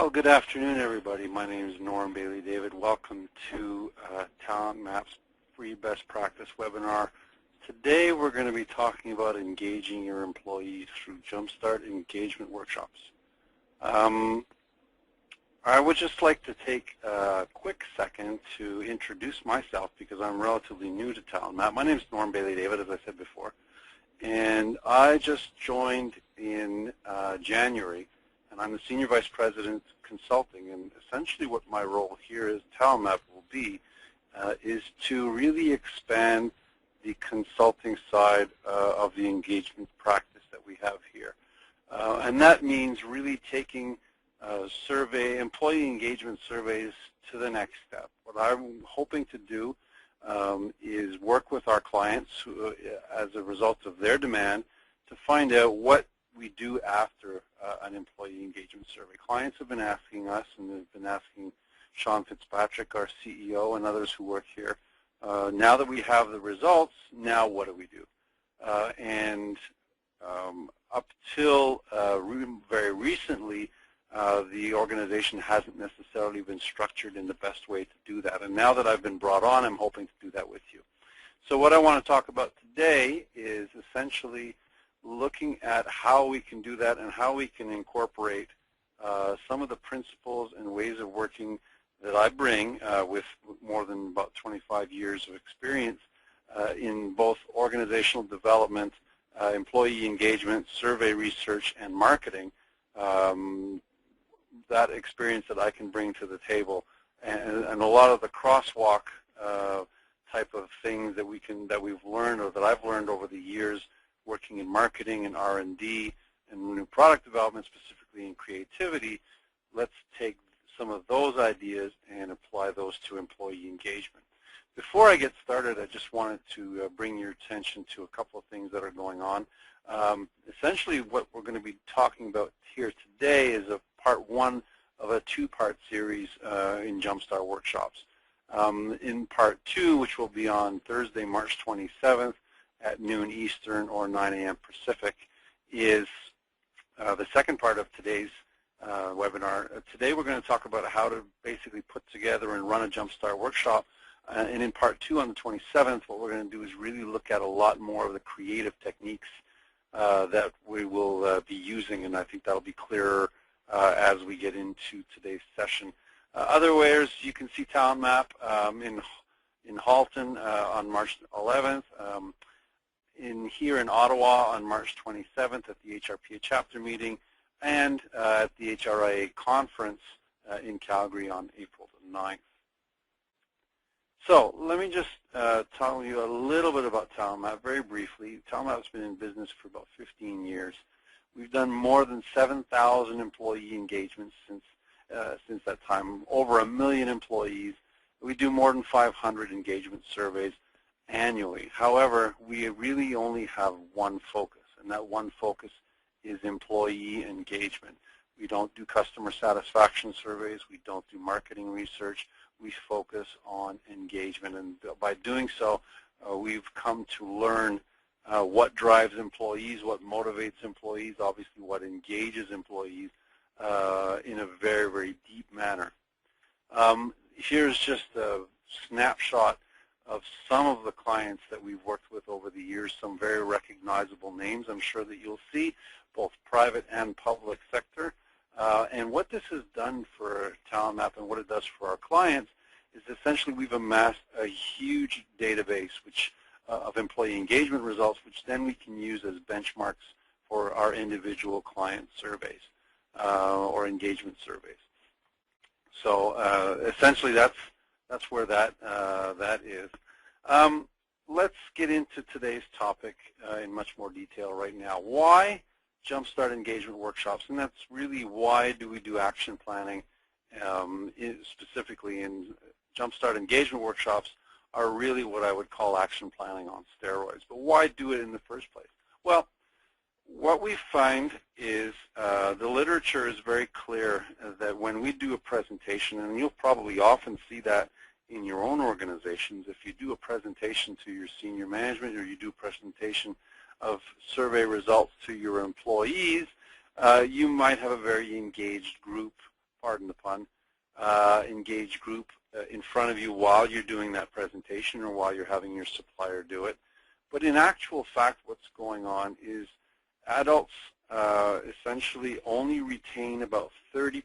Well, good afternoon, everybody. My name is Norm Bailey David. Welcome to Talent Map's Free Best Practice webinar. Today, we're going to be talking about engaging your employees through Jumpstart engagement workshops. I would just like to take a quick second to introduce myself because I'm relatively new to Talent Map. My name is Norm Bailey David, as I said before, and I just joined in January. And I'm the Senior Vice President Consulting, and essentially what my role here as Talent Map will be is to really expand the consulting side of the engagement practice that we have here. And that means really taking employee engagement surveys to the next step. What I'm hoping to do is work with our clients who, as a result of their demand to find out what we do after an employee engagement survey. Clients have been asking us, and they've been asking Sean Fitzpatrick, our CEO, and others who work here, now that we have the results, now what do we do? Up till very recently, the organization hasn't necessarily been structured in the best way to do that. And now that I've been brought on, I'm hoping to do that with you. So what I want to talk about today is essentially looking at how we can do that and how we can incorporate some of the principles and ways of working that I bring with more than about 25 years of experience in both organizational development, employee engagement, survey research, and marketing. That experience that I can bring to the table, and a lot of the crosswalk type of things that we've learned or that I've learned over the years working in marketing and R&D and new product development, specifically in creativity. Let's take some of those ideas and apply those to employee engagement. Before I get started, I just wanted to bring your attention to a couple of things that are going on. Essentially, what we're going to be talking about here today is a part one of a two-part series in Jumpstart workshops. In part two, which will be on Thursday, March 27th, at noon Eastern or 9 a.m. Pacific, is the second part of today's webinar. Today we're going to talk about how to basically put together and run a Jumpstart workshop. And in part two on the 27th, what we're going to do is really look at a lot more of the creative techniques that we will be using, and I think that'll be clearer as we get into today's session. Otherwise, you can see Talent Map in Halton on March 11th. Here in Ottawa on March 27th at the HRPA chapter meeting, and at the HRIA conference in Calgary on April the 9th. So let me just tell you a little bit about Talent Map very briefly. Talent Map has been in business for about 15 years. We've done more than 7,000 employee engagements since that time, over 1 million employees. We do more than 500 engagement surveys annually. However, we really only have one focus, and that one focus is employee engagement. We don't do customer satisfaction surveys. We don't do marketing research. We focus on engagement, and by doing so, we've come to learn what drives employees, what motivates employees, obviously what engages employees in a very, very deep manner. Here's just a snapshot of some of the clients that we've worked with over the years, some very recognizable names I'm sure that you'll see, both private and public sector. And what this has done for Talent Map and what it does for our clients is essentially we've amassed a huge database of employee engagement results, which then we can use as benchmarks for our individual client surveys or engagement surveys. So essentially that's where that is. Let's get into today's topic in much more detail right now. Why Jumpstart engagement workshops? And that's really why do we do action planning specifically in Jumpstart engagement workshops are really what I would call action planning on steroids. But why do it in the first place? Well, what we find is the literature is very clear that when we do a presentation, and you'll probably often see that in your own organizations, if you do a presentation to your senior management or you do a presentation of survey results to your employees, you might have a very engaged group pardon the pun, engaged group in front of you while you're doing that presentation or while you're having your supplier do it. But in actual fact, what's going on is adults essentially only retain about 30%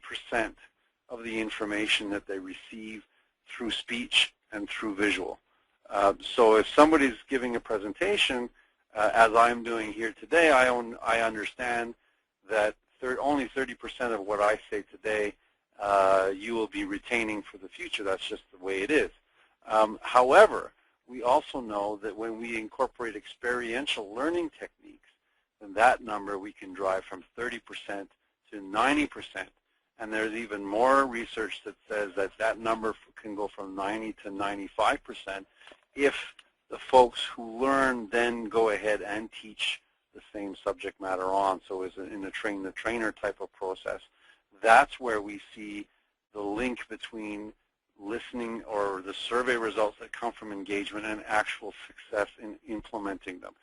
of the information that they receive through speech and through visual. So if somebody's giving a presentation, as I'm doing here today, I understand that only 30% of what I say today you will be retaining for the future. That's just the way it is. However, we also know that when we incorporate experiential learning techniques, then that number we can drive from 30% to 90%. And there's even more research that says that that number can go from 90 to 95% if the folks who learn then go ahead and teach the same subject matter on. So as in a train-the-trainer type of process, that's where we see the link between listening or the survey results that come from engagement and actual success in implementing them.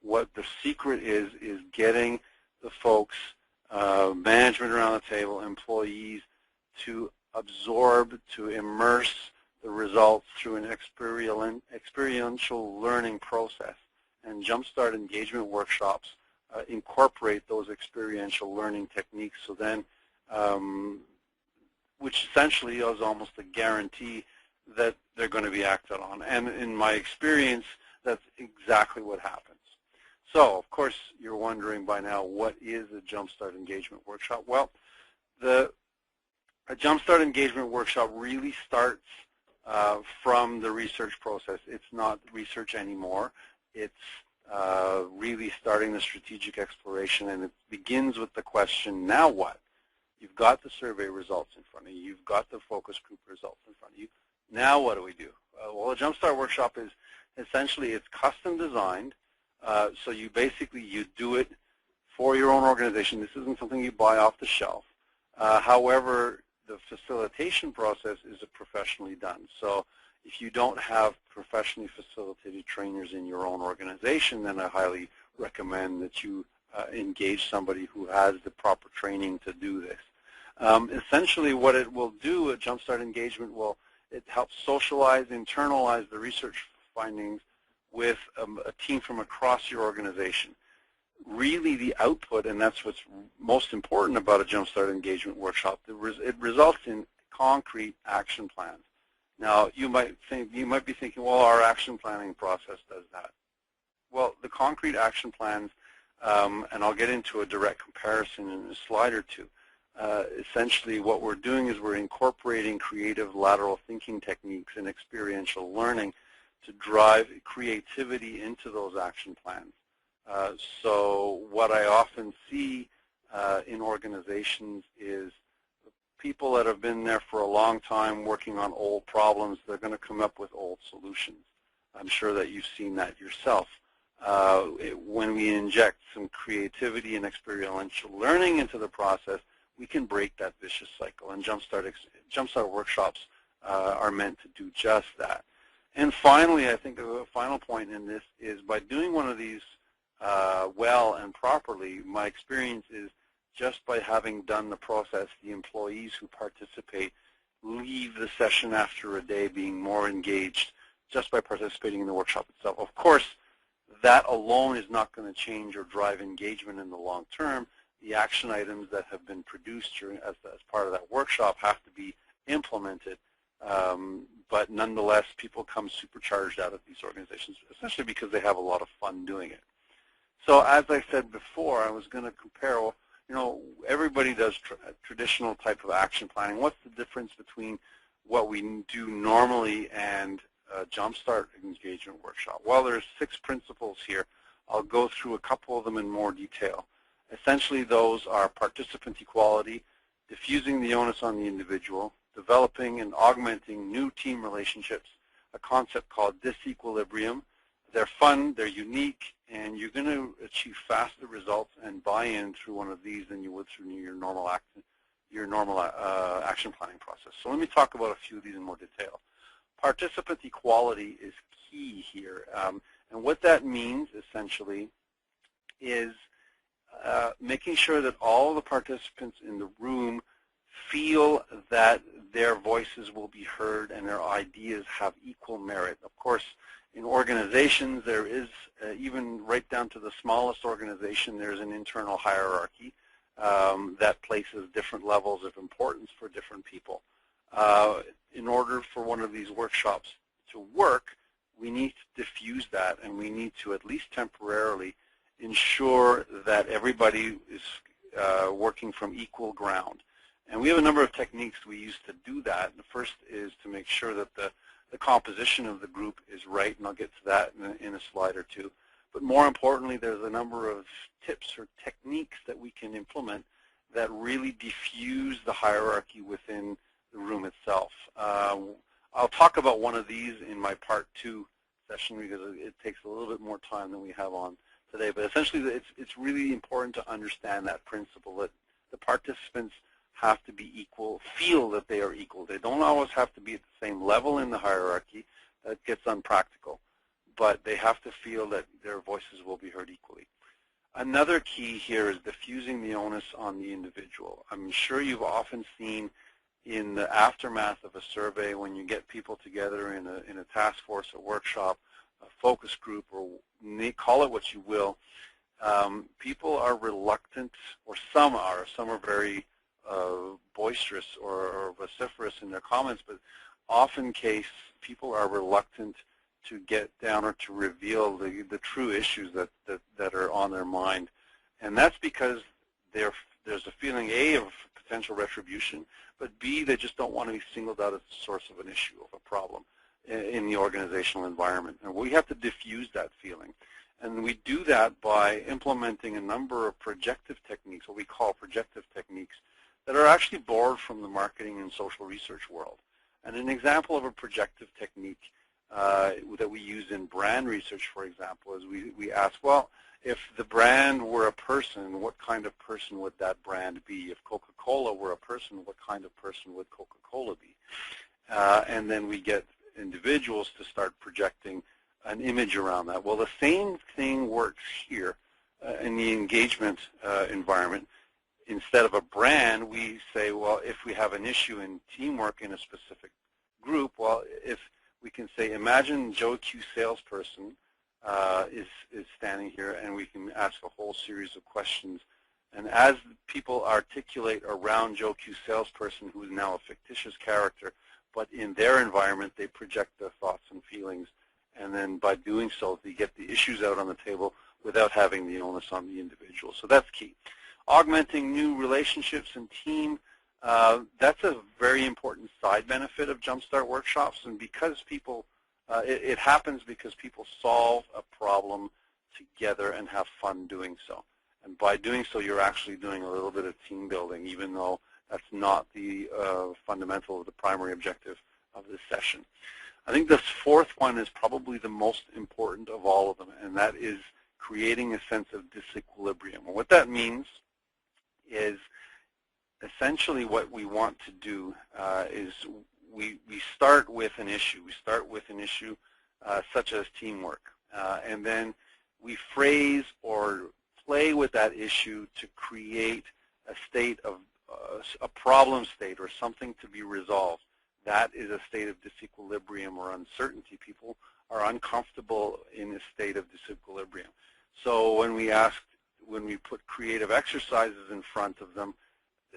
What the secret is getting the folks, management around the table, employees, to absorb, to immerse the results through an experiential learning process. And Jumpstart engagement workshops incorporate those experiential learning techniques, so then which essentially is almost a guarantee that they're going to be acted on. And in my experience, that's exactly what happens. So, of course, you're wondering by now, what is a Jumpstart engagement workshop? Well, a Jumpstart engagement workshop really starts from the research process. It's not research anymore. It's really starting the strategic exploration, and it begins with the question, now what? You've got the survey results in front of you. You've got the focus group results in front of you. Now what do we do? Well, a Jumpstart workshop is essentially, it's custom designed. So you do it for your own organization. This isn't something you buy off the shelf. However, the facilitation process is professionally done. So if you don't have professionally facilitated trainers in your own organization, then I highly recommend that you engage somebody who has the proper training to do this. Essentially what it will do, a Jumpstart engagement it helps socialize, internalize the research findings with a team from across your organization. Really the output, and that's what's most important about a Jumpstart engagement workshop, it results in concrete action plans. Now you might be thinking, well, our action planning process does that. Well, the concrete action plans, and I'll get into a direct comparison in a slide or two. Essentially what we're doing is we're incorporating creative lateral thinking techniques and experiential learning to drive creativity into those action plans. So what I often see in organizations is people that have been there for a long time working on old problems, they're going to come up with old solutions. I'm sure that you've seen that yourself. When we inject some creativity and experiential learning into the process, we can break that vicious cycle, and Jumpstart workshops are meant to do just that. And finally, I think the final point in this is by doing one of these well and properly, my experience is just by having done the process, the employees who participate leave the session after a day being more engaged just by participating in the workshop itself. Of course, that alone is not going to change or drive engagement in the long term. The action items that have been produced as part of that workshop have to be implemented. But nonetheless, people come supercharged out of these organizations, essentially because they have a lot of fun doing it. So as I said before, I was going to compare, everybody does traditional type of action planning. What's the difference between what we do normally and a Jumpstart engagement workshop? Well, there's 6 principles here. I'll go through a couple of them in more detail. Essentially, those are participant equality, diffusing the onus on the individual, developing and augmenting new team relationships, a concept called disequilibrium. They're fun, they're unique, and you're going to achieve faster results and buy-in through one of these than you would through your normal action planning process. So let me talk about a few of these in more detail. Participant equality is key here, and what that means essentially is making sure that all the participants in the room feel that their voices will be heard and their ideas have equal merit. Of course, in organizations, there is, even right down to the smallest organization, there's an internal hierarchy that places different levels of importance for different people. In order for one of these workshops to work, we need to diffuse that, and we need to, at least temporarily, ensure that everybody is working from equal ground. And we have a number of techniques we use to do that. The first is to make sure that the composition of the group is right, and I'll get to that in a slide or two. But more importantly, there's a number of tips or techniques that we can implement that really diffuse the hierarchy within the room itself. I'll talk about one of these in my part 2 session because it takes a little bit more time than we have on today. But essentially, it's really important to understand that principle that the participants have to be equal, feel that they are equal. They don't always have to be at the same level in the hierarchy. That gets unpractical. But they have to feel that their voices will be heard equally. Another key here is diffusing the onus on the individual. I'm sure you've often seen in the aftermath of a survey, when you get people together in a task force, a workshop, a focus group, or call it what you will, people are reluctant, or some are very boisterous or vociferous in their comments, but often people are reluctant to get down or to reveal the true issues that are on their mind. And that's because there's a feeling, A, of potential retribution, but B, they just don't want to be singled out as the source of an issue, of a problem in the organizational environment. And we have to diffuse that feeling. And we do that by implementing a number of projective techniques, what we call projective techniques, that are actually borrowed from the marketing and social research world. And an example of a projective technique that we use in brand research, for example, is we ask, well, if the brand were a person, what kind of person would that brand be? If Coca-Cola were a person, what kind of person would Coca-Cola be? And then we get individuals to start projecting an image around that. Well, the same thing works here in the engagement environment. Instead of a brand, we say, well, if we have an issue in teamwork in a specific group, well, if we can say, imagine Joe Q salesperson is standing here, and we can ask a whole series of questions. And as people articulate around Joe Q salesperson, who is now a fictitious character, but in their environment, they project their thoughts and feelings. And then by doing so, they get the issues out on the table without having the onus on the individual. So that's key. Augmenting new relationships and team, that's a very important side benefit of Jumpstart workshops. And because people, it happens because people solve a problem together and have fun doing so. And by doing so, you're actually doing a little bit of team building, even though that's not the fundamental or the primary objective of this session. I think this fourth one is probably the most important of all of them, and that is creating a sense of disequilibrium. And what that means is essentially what we want to do is we start with an issue. We start with an issue such as teamwork, and then we phrase or play with that issue to create a state of a problem state or something to be resolved. That is a state of disequilibrium or uncertainty. People are uncomfortable in a state of disequilibrium. So when we put creative exercises in front of them,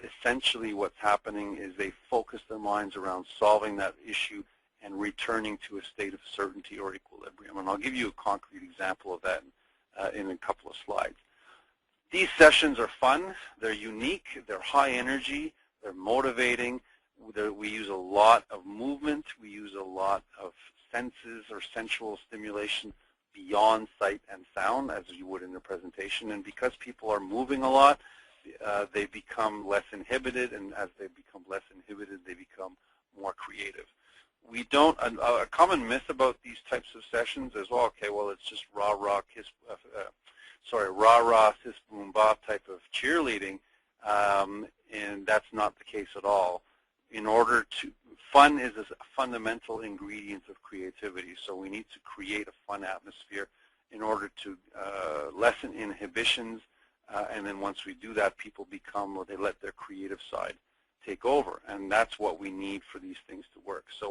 essentially what's happening is they focus their minds around solving that issue and returning to a state of certainty or equilibrium. And I'll give you a concrete example of that in a couple of slides. These sessions are fun, they're unique, they're high energy, they're motivating. We use a lot of movement, we use a lot of senses or sensual stimulation beyond sight and sound, as you would in the presentation. And because people are moving a lot, they become less inhibited, and as they become less inhibited, they become more creative. We don't, a common myth about these types of sessions is, well, okay, well, it's just rah-rah, rah-rah, sis, boom, bop type of cheerleading, and that's not the case at all. Fun is a fundamental ingredient of creativity, so we need to create a fun atmosphere in order to lessen inhibitions, and then once we do that, people they let their creative side take over, and that's what we need for these things to work. So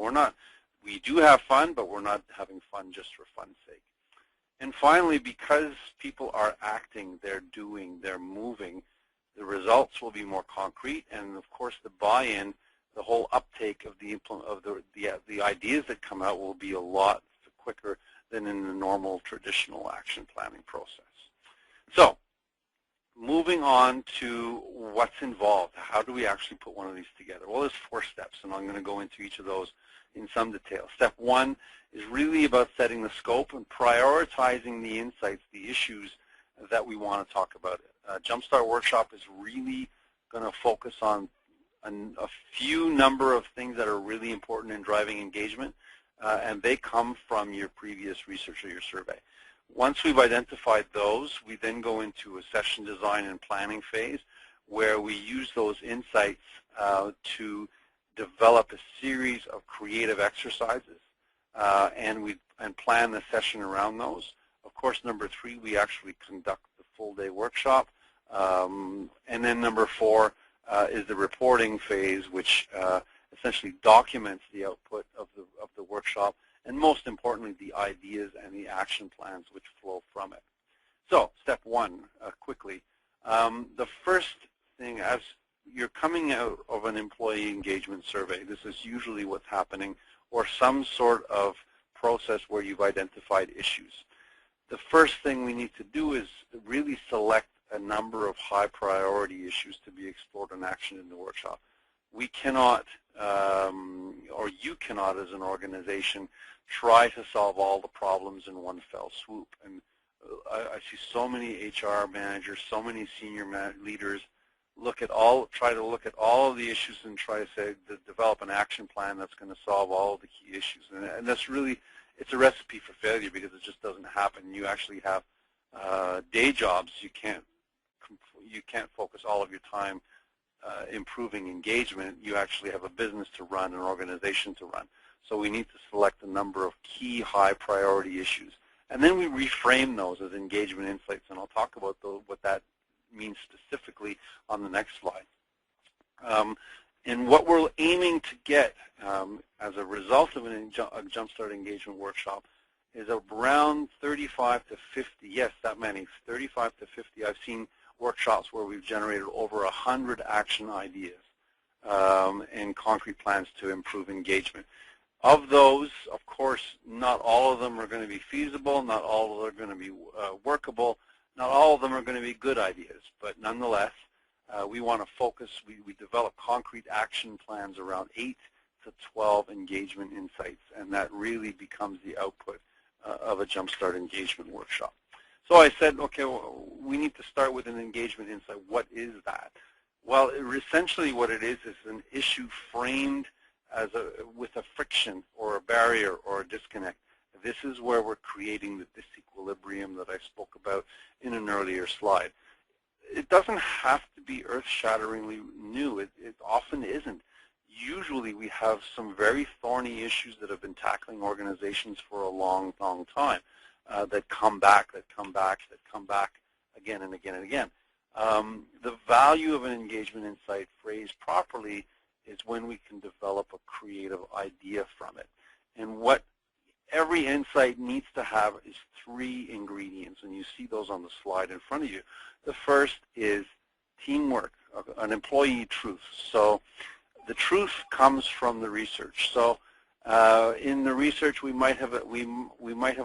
we do have fun, but we're not having fun just for fun's sake. And finally, because people are acting, they're doing, they're moving, the results will be more concrete, and of course the buy-in, the whole uptake of the ideas that come out will be a lot quicker than in the normal traditional action planning process. So, moving on to what's involved. How do we actually put one of these together? Well, there's 4 steps, and I'm going to go into each of those in some detail. Step 1 is really about setting the scope and prioritizing the insights, the issues that we want to talk about. Jumpstart Workshop is really going to focus on a few number of things that are really important in driving engagement, and they come from your previous research or your survey. Once we've identified those, we then go into a session design and planning phase where we use those insights to develop a series of creative exercises and plan the session around those. Of course, number 3, we actually conduct the full-day workshop. And then number 4 is the reporting phase, which essentially documents the output of the workshop, and most importantly, the ideas and the action plans which flow from it. So, step 1, quickly. The first thing, as you're coming out of an employee engagement survey, this is usually what's happening, or some sort of process where you've identified issues. The first thing we need to do is really select a number of high priority issues to be explored in action in the workshop. We cannot, or you cannot as an organization, try to solve all the problems in one fell swoop. And I see so many HR managers, so many senior leaders try to look at all of the issues and try to develop an action plan that's going to solve all of the key issues. And that's really, it's a recipe for failure because it just doesn't happen. You actually have day jobs. You can't focus all of your time improving engagement. You actually have a business to run, an organization to run. So we need to select a number of key high priority issues. And then we reframe those as engagement insights, and I'll talk about what that means specifically on the next slide. And what we're aiming to get as a result of a Jumpstart engagement workshop is around 35 to 50, yes, that many, 35 to 50. I've seen workshops where we've generated over 100 action ideas and concrete plans to improve engagement. Of those, of course, not all of them are going to be feasible, not all of them are going to be workable, not all of them are going to be good ideas, but nonetheless, we want to focus, we develop concrete action plans around 8 to 12 engagement insights, and that really becomes the output of a Jumpstart engagement workshop. So I said, okay, well, we need to start with an engagement insight. What is that? Well, essentially what it is an issue framed as with a friction or a barrier or a disconnect. This is where we're creating the disequilibrium that I spoke about in an earlier slide. It doesn't have to be earth-shatteringly new. It often isn't. Usually we have some very thorny issues that have been tackling organizations for a long, long time that come back again and again and again. The value of an engagement insight phrased properly is when we can develop a creative idea from it. And what every insight needs to have is 3 ingredients, and you see those on the slide in front of you. The first is teamwork, an employee truth. So the truth comes from the research. So in the research, we might have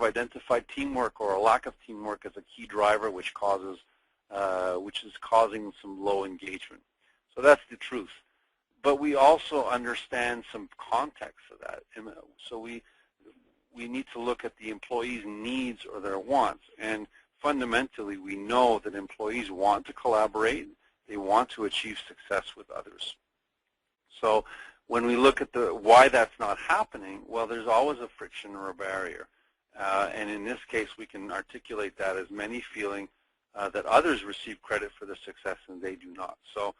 identified teamwork or a lack of teamwork as a key driver, which is causing some low engagement. So that's the truth. But we also understand some context of that, and so we need to look at the employees' needs or their wants. And fundamentally, we know that employees want to collaborate. They want to achieve success with others. So when we look at why that's not happening, well, there's always a friction or a barrier. And in this case, we can articulate that as many feeling that others receive credit for the success and they do not. So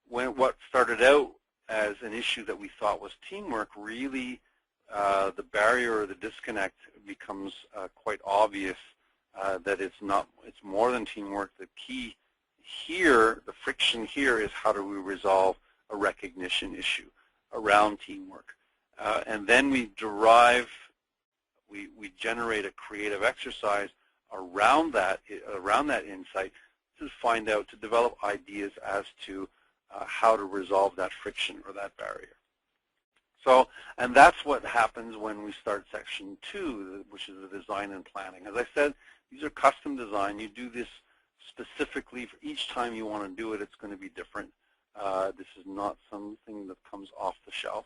what started out as an issue that we thought was teamwork, really the barrier or the disconnect becomes quite obvious that it's more than teamwork. The key here, the friction here, is how do we resolve a recognition issue around teamwork. And then we generate a creative exercise around that insight to find out, to develop ideas as to how to resolve that friction or that barrier. So, and that's what happens when we start section 2, which is the design and planning. As I said, these are custom design. You do this specifically for each time you want to do it. It's going to be different. This is not something that comes off the shelf.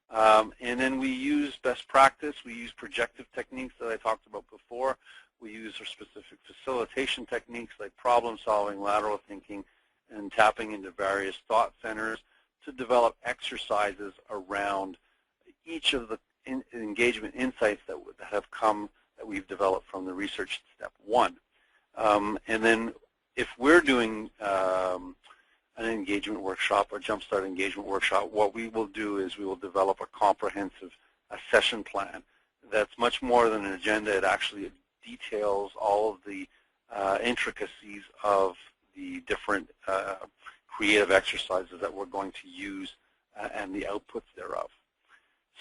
And then we use best practice. We use projective techniques that I talked about before. We use our specific facilitation techniques like problem solving, lateral thinking, and tapping into various thought centers to develop exercises around each of the engagement insights that have come, that we've developed from the research step 1. And then if we're doing an engagement workshop or Jumpstart engagement workshop, what we will do is we will develop a comprehensive session plan that's much more than an agenda. It actually details all of the intricacies of the different creative exercises that we're going to use and the outputs thereof.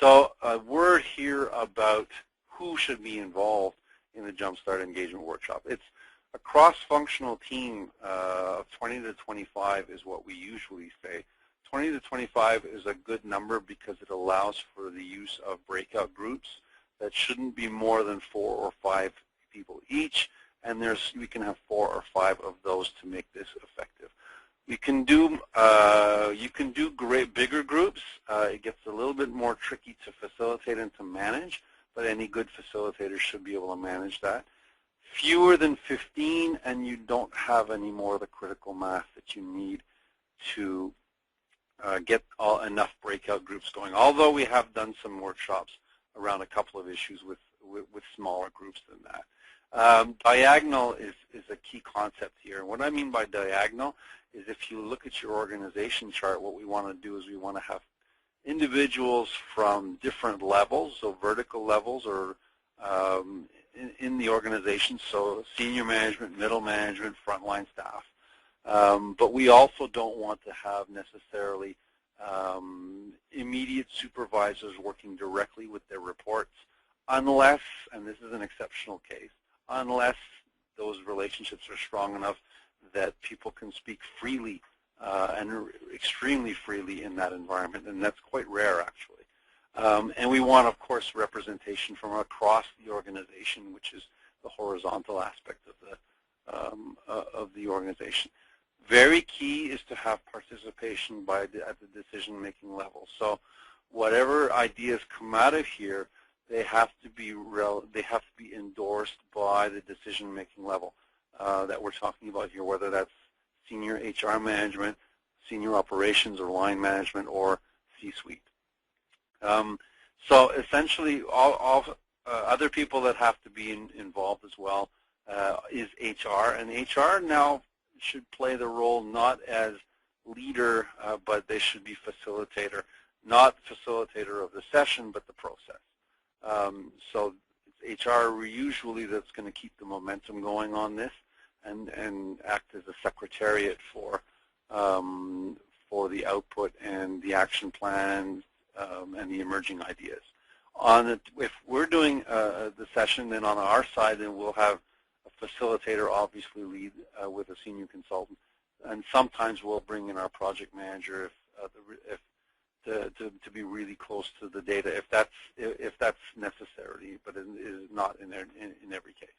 So a word here about who should be involved in the Jumpstart engagement workshop. It's a cross-functional team of 20 to 25 is what we usually say. 20 to 25 is a good number because it allows for the use of breakout groups that shouldn't be more than 4 or 5 people each, and we can have 4 or 5 of those to make this effective. We can do you can do bigger groups. It gets a little bit more tricky to facilitate and to manage, but any good facilitator should be able to manage that. Fewer than 15, and you don't have any more of the critical mass that you need to get enough breakout groups going. Although we have done some workshops around a couple of issues with smaller groups than that. Diagonal is a key concept here. And what I mean by diagonal is if you look at your organization chart, what we want to do is we want to have individuals from different levels, so vertical levels or in the organization, so senior management, middle management, frontline staff. But we also don't want to have necessarily immediate supervisors working directly with their reports unless, and this is an exceptional case, unless those relationships are strong enough that people can speak freely and extremely freely in that environment, and that's quite rare actually. And we want, of course, representation from across the organization, which is the horizontal aspect of the organization. Very key is to have participation at the decision-making level. So, whatever ideas come out of here, they have to be endorsed by the decision-making level that we're talking about here, whether that's senior HR management, senior operations, or line management, or C-suite. So essentially, all other people that have to be involved as well is HR, and HR now should play the role not as leader, but they should be facilitator, not facilitator of the session, but the process. So it's HR usually that's going to keep the momentum going on this, and act as a secretariat for the output and the action plans and the emerging ideas. If we're doing the session, then on our side, then we'll have a facilitator obviously lead with a senior consultant, and sometimes we'll bring in our project manager to be really close to the data if that's necessary, but it is not in every case.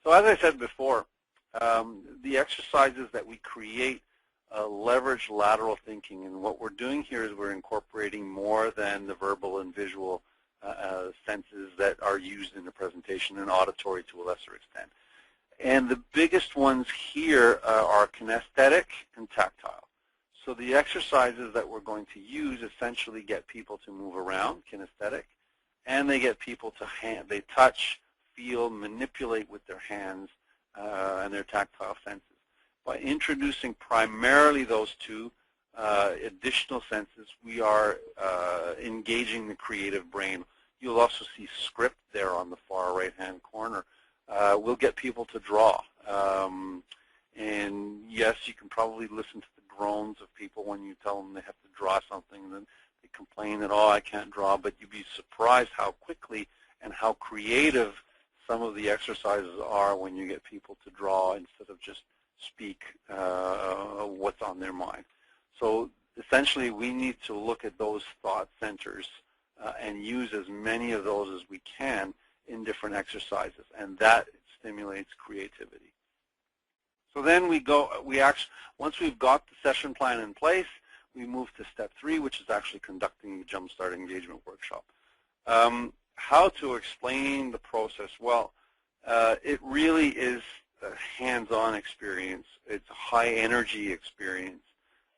So as I said before, the exercises that we create leverage lateral thinking, and what we're doing here is we're incorporating more than the verbal and visual senses that are used in the presentation, and auditory to a lesser extent. And the biggest ones here are kinesthetic and tactile. So the exercises that we're going to use essentially get people to move around, kinesthetic, and they get people to they touch, feel, manipulate with their hands and their tactile senses. By introducing primarily those two additional senses, we are engaging the creative brain. You'll also see script there on the far right-hand corner. We'll get people to draw. And yes, you can probably listen to the groans of people when you tell them they have to draw something, and then they complain that, oh, I can't draw, but you'd be surprised how quickly and how creative some of the exercises are when you get people to draw instead of just speak what's on their mind. So essentially, we need to look at those thought centers and use as many of those as we can in different exercises, and that stimulates creativity. So then once we've got the session plan in place, we move to step 3, which is actually conducting the Jumpstart engagement workshop. How to explain the process? Well, it really is a hands-on experience. It's a high-energy experience.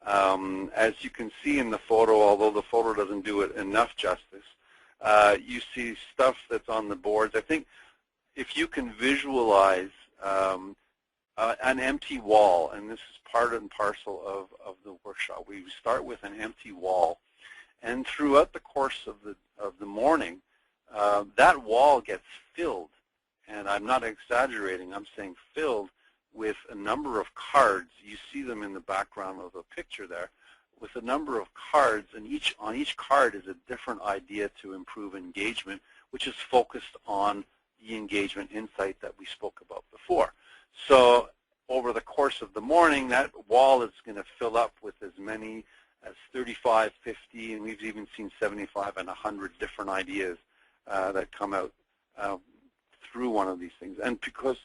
As you can see in the photo, although the photo doesn't do it enough justice, you see stuff that's on the boards. I think if you can visualize an empty wall, and this is part and parcel of the workshop. We start with an empty wall, and throughout the course of the morning, that wall gets filled, and I'm not exaggerating, I'm saying filled with a number of cards. You see them in the background of the picture there, with a number of cards, and on each card is a different idea to improve engagement, which is focused on the engagement insight that we spoke about before. So over the course of the morning, that wall is going to fill up with as many as 35, 50, and we've even seen 75 and 100 different ideas that come out through one of these things. And because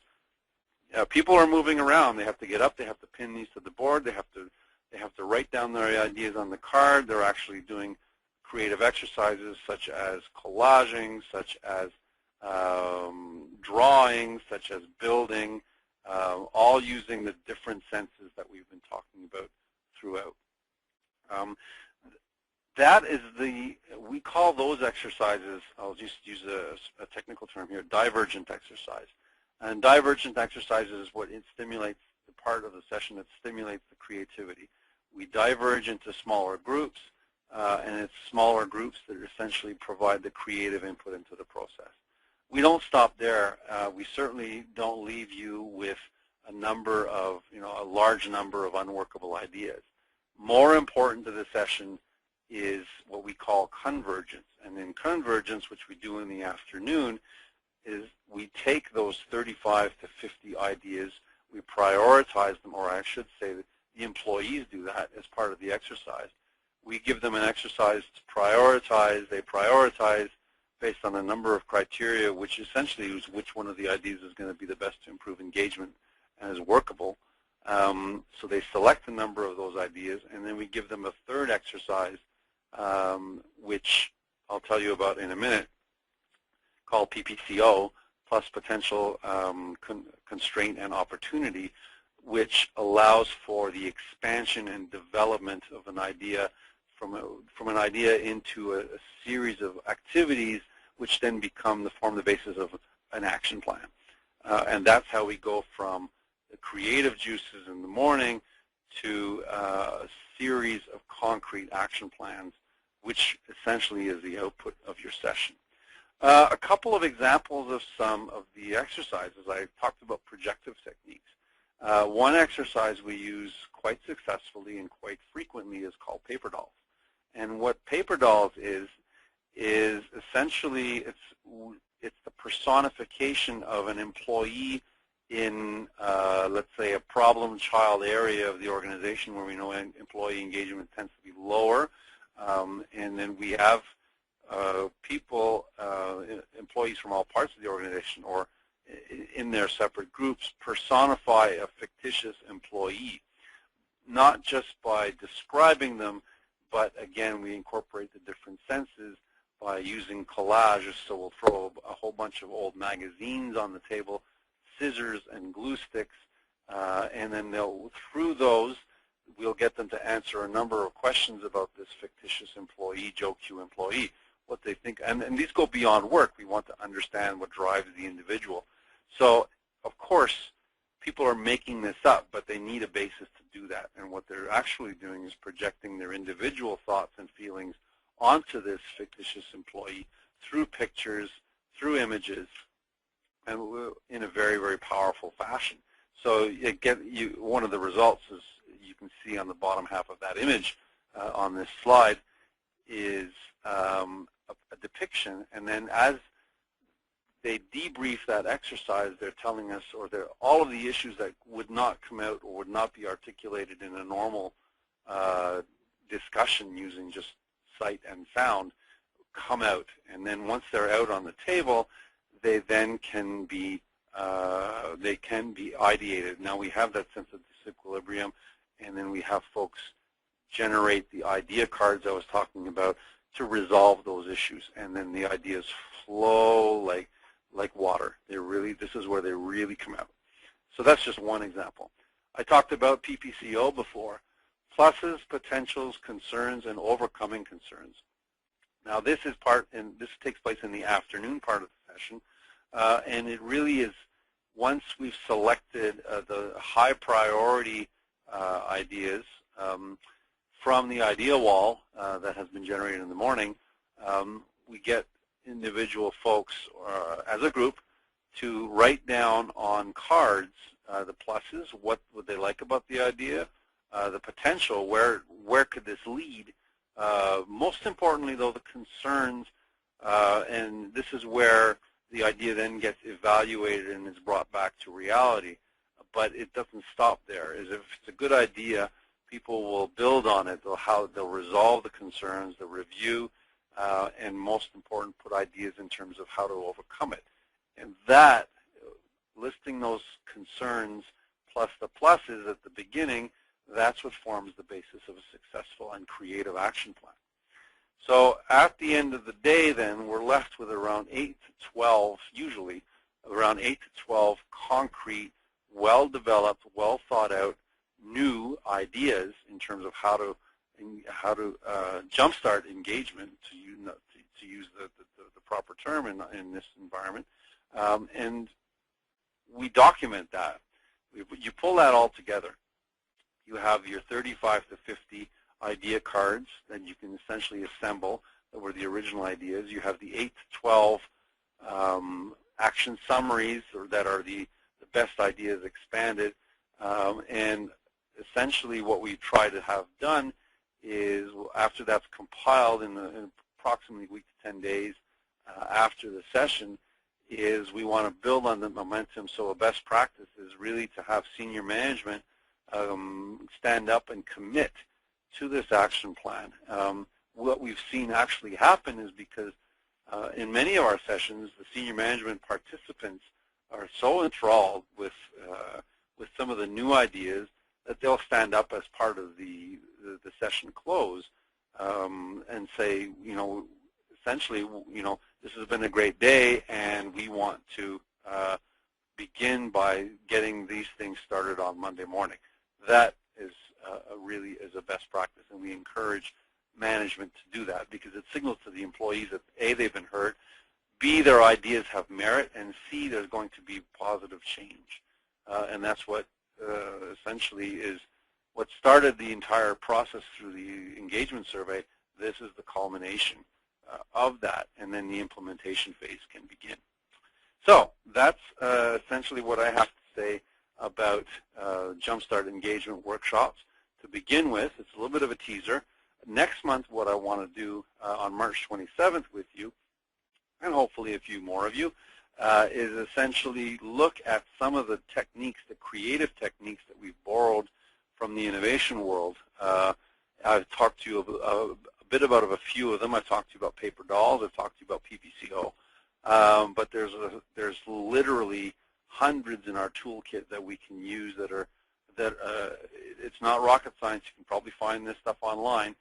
people are moving around, they have to get up, they have to pin these to the board, they have to write down their ideas on the card. They're actually doing creative exercises such as collaging, such as drawing, such as building, all using the different senses that we've been talking about throughout. That is we call those exercises, I'll just use a technical term here, divergent exercise. And divergent exercises is what it stimulates, the part of the session that stimulates the creativity. We diverge into smaller groups, and it's smaller groups that essentially provide the creative input into the process. We don't stop there. We certainly don't leave you with a large number of unworkable ideas. More important to the session is what we call convergence. And in convergence, which we do in the afternoon, is we take those 35 to 50 ideas, we prioritize them, or I should say that the employees do that as part of the exercise. We give them an exercise to prioritize. They prioritize based on a number of criteria, which essentially is which one of the ideas is going to be the best to improve engagement and is workable. So they select a number of those ideas, and then we give them a third exercise, which I'll tell you about in a minute, called PPCO, plus potential constraint and opportunity, which allows for the expansion and development of an idea from an idea into a series of activities, which then form the basis of an action plan. And that's how we go from the creative juices in the morning to a series of concrete action plans, which essentially is the output of your session. A couple of examples of some of the exercises. I talked about projective techniques. One exercise we use quite successfully and quite frequently is called paper dolls. And what paper dolls is essentially it's the personification of an employee in, let's say, a problem child area of the organization where we know employee engagement tends to be lower. And then we have people, employees from all parts of the organization or in their separate groups personify a fictitious employee, not just by describing them, but again, we incorporate the different senses by using collages. So we'll throw a whole bunch of old magazines on the table, scissors and glue sticks, and then through those, we'll get them to answer a number of questions about this fictitious employee, Joe Q employee, what they think. And these go beyond work. We want to understand what drives the individual. So, of course, people are making this up, but they need a basis to do that. And what they're actually doing is projecting their individual thoughts and feelings onto this fictitious employee through pictures, through images, and in a very, very powerful fashion. So one of the results is, you can see on the bottom half of that image on this slide, is a depiction, and then as they debrief that exercise, they're telling us, or all of the issues that would not come out or would not be articulated in a normal discussion using just sight and sound come out. And then once they're out on the table, they then can be ideated. Now we have that sense of disequilibrium, and then we have folks generate the idea cards I was talking about to resolve those issues, and then the ideas flow like water. This is where they really come out. So that's just one example. I talked about PPCO before: pluses, potentials, concerns, and overcoming concerns. Now this takes place in the afternoon part of the session, and it really is, once we've selected the high priority ideas from the idea wall that has been generated in the morning, we get individual folks as a group to write down on cards the pluses, what would they like about the idea, the potential, where could this lead, most importantly though, the concerns, and this is where the idea then gets evaluated and is brought back to reality. But it doesn't stop there. If it's a good idea, people will build on it. They'll resolve the concerns, they'll review, and most important, put ideas in terms of how to overcome it. And that, listing those concerns plus the pluses at the beginning, that's what forms the basis of a successful and creative action plan. So at the end of the day then, we're left with around 8 to 12, usually around 8 to 12 concrete, well-developed, well-thought-out new ideas in terms of how to jumpstart engagement, to use the proper term in this environment, and we document that. You pull that all together. You have your 35 to 50 idea cards that you can essentially assemble that were the original ideas. You have the 8 to 12 action summaries, or that are the best ideas expanded, and essentially what we try to have done is, after that's compiled in approximately a week to 10 days after the session, is we want to build on the momentum. So a best practice is really to have senior management stand up and commit to this action plan. What we've seen actually happen is, because in many of our sessions, the senior management participants are so enthralled with some of the new ideas that they'll stand up as part of the session close and say, essentially, this has been a great day, and we want to begin by getting these things started on Monday morning. That is really is a best practice, and we encourage management to do that, because it signals to the employees that A, they've been heard, B, their ideas have merit, and C, there's going to be positive change. And that's what essentially is what started the entire process through the engagement survey. This is the culmination of that, and then the implementation phase can begin. So that's essentially what I have to say about Jumpstart engagement workshops. To begin with, it's a little bit of a teaser. Next month, what I want to do on March 27th with you, and hopefully a few more of you, is essentially look at some of the techniques, the creative techniques that we've borrowed from the innovation world. I've talked to you a bit about a few of them. I've talked to you about paper dolls. I've talked to you about PPCO. But there's literally hundreds in our toolkit that we can use it's not rocket science. You can probably find this stuff online.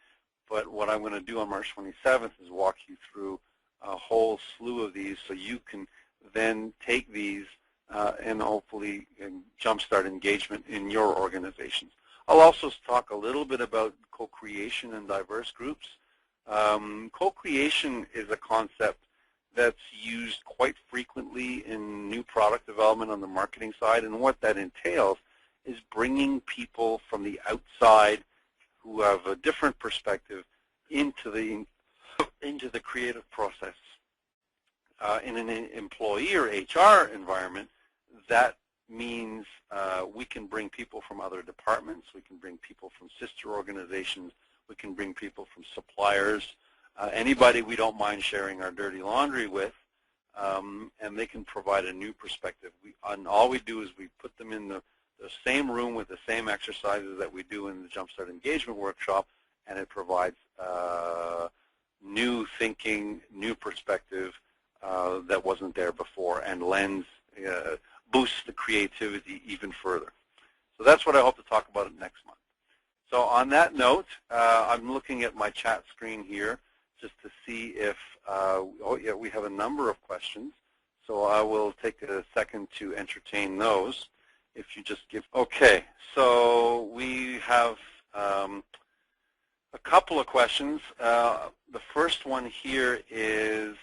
But what I'm going to do on March 27th is walk you through a whole slew of these, so you can then take these and hopefully jumpstart engagement in your organizations. I'll also talk a little bit about co-creation and diverse groups. Co-creation is a concept that's used quite frequently in new product development on the marketing side, and what that entails is bringing people from the outside who have a different perspective into the creative process. In an employee or HR environment, that means we can bring people from other departments, we can bring people from sister organizations, we can bring people from suppliers, anybody we don't mind sharing our dirty laundry with, and they can provide a new perspective. And all we do is we put them in the same room with the same exercises that we do in the Jumpstart engagement workshop, and it provides new thinking, new perspective that wasn't there before, and boosts the creativity even further. So that's what I hope to talk about next month. So on that note, I'm looking at my chat screen here just to see if, oh yeah, we have a number of questions. So I will take a second to entertain those. If you just give, okay, so we have a couple of questions. The first one here is,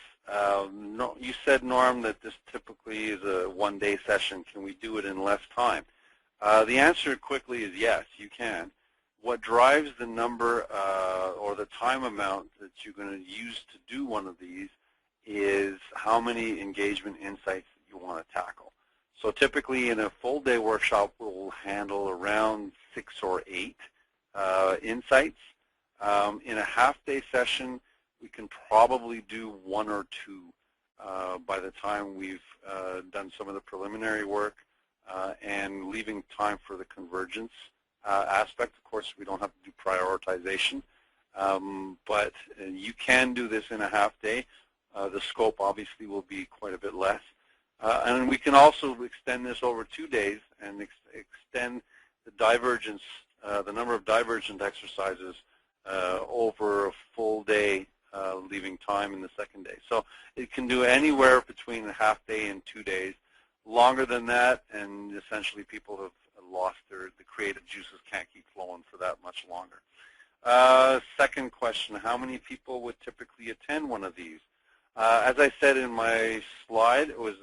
you said, Norm, that this typically is a one-day session. Can we do it in less time? The answer quickly is yes, you can. What drives the number or the time amount that you're going to use to do one of these is how many engagement insights you want to tackle. So typically in a full-day workshop, we'll handle around 6 or 8 insights. In a half-day session, we can probably do 1 or 2 by the time we've done some of the preliminary work and leaving time for the convergence aspect. Of course, we don't have to do prioritization, but you can do this in a half-day. The scope obviously will be quite a bit less. And we can also extend this over 2 days and extend the divergence, the number of divergent exercises over a full day, leaving time in the second day. So it can do anywhere between a half day and 2 days. Longer than that, and essentially people have lost the creative juices, can't keep flowing for that much longer. Second question, how many people would typically attend one of these? As I said in my slide, it was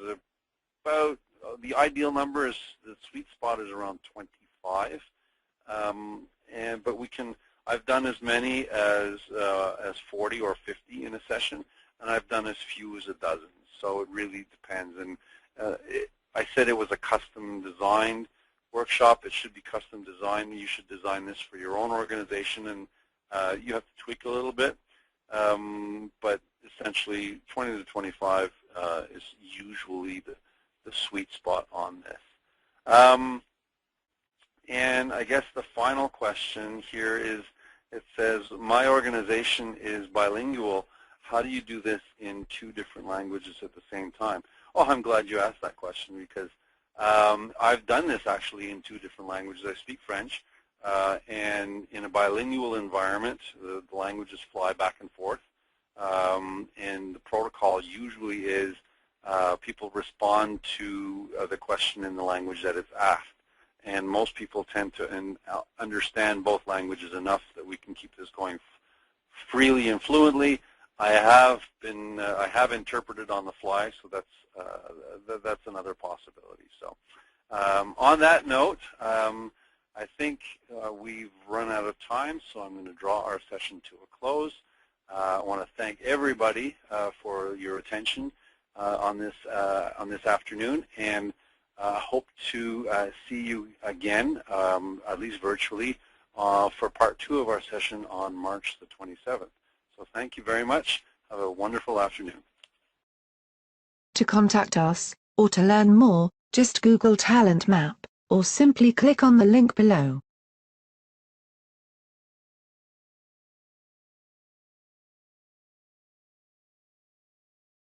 about, the ideal number is, the sweet spot is around 25. But we can, I've done as many as 40 or 50 in a session, and I've done as few as a dozen. So it really depends. And I said it was a custom designed workshop. It should be custom designed. You should design this for your own organization, and you have to tweak a little bit. But essentially, 20 to 25 is usually the sweet spot on this. And I guess the final question here is, it says, my organization is bilingual. How do you do this in 2 different languages at the same time? Oh, I'm glad you asked that question, because I've done this actually in 2 different languages. I speak French, and in a bilingual environment, the languages fly back and forth. And the protocol usually is people respond to the question in the language that it's asked. And most people tend to understand both languages enough that we can keep this going freely and fluently. I have interpreted on the fly, so that's another possibility. So on that note, I think we've run out of time, so I'm going to draw our session to a close. I want to thank everybody for your attention on this afternoon, and hope to see you again, at least virtually, for part 2 of our session on March the 27th. So thank you very much. Have a wonderful afternoon. To contact us, or to learn more, just Google Talent Map, or simply click on the link below.